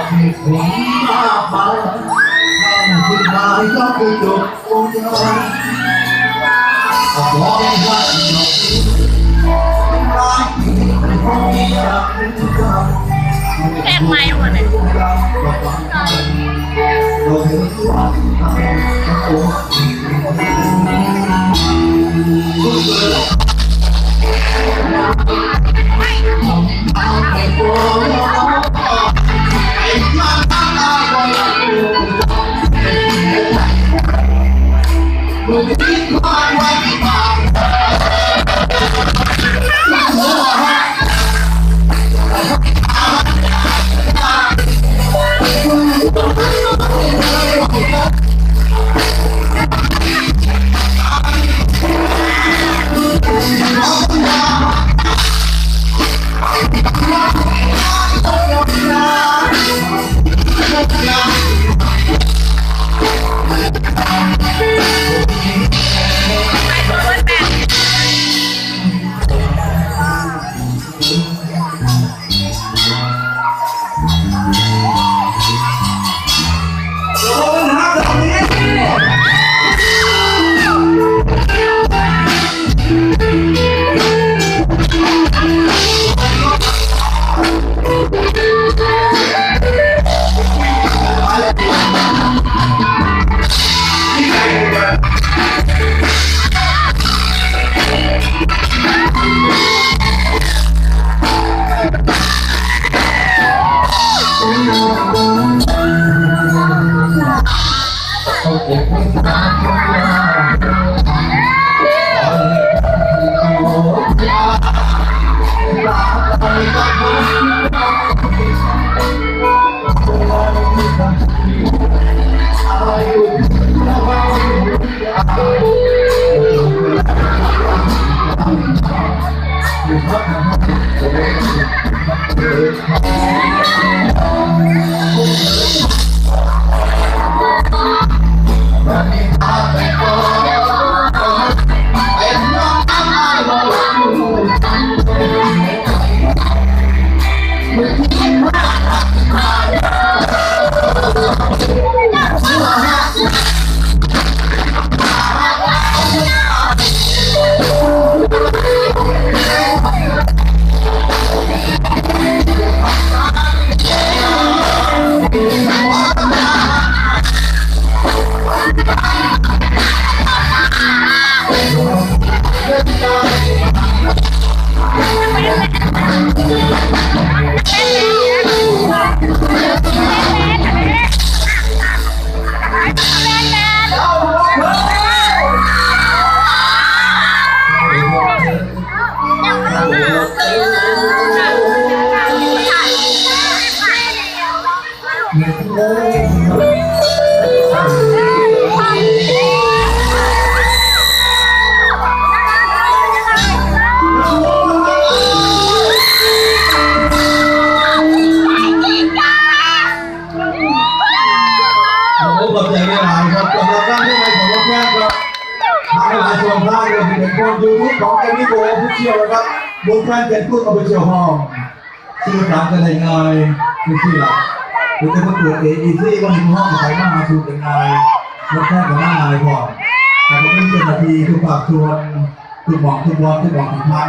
ให้คนมาฟังที่หมายก็คือจบวงจรบอกว่าเรารักที่คงอยากรู้จักแทกไม้หมดเลยเราเห็นว่าโอ้คนยูทูบของเจมี่โบผู้เชี่ยวนะครับบนแฟนเพจพูดเอาไปเชี่ยวห้องชื่อร้านจะได้ไงไม่เชื่อหรือจะมาตรวจAECก็มีห้องใส่หน้ามาชูเป็นไงรถแค่กับหน้าไงก่อนแต่ก็เป็นเจ้าหน้าที่ทุกภาคส่วนทุกหมอกทุกวันทุกหมอกทุกทาง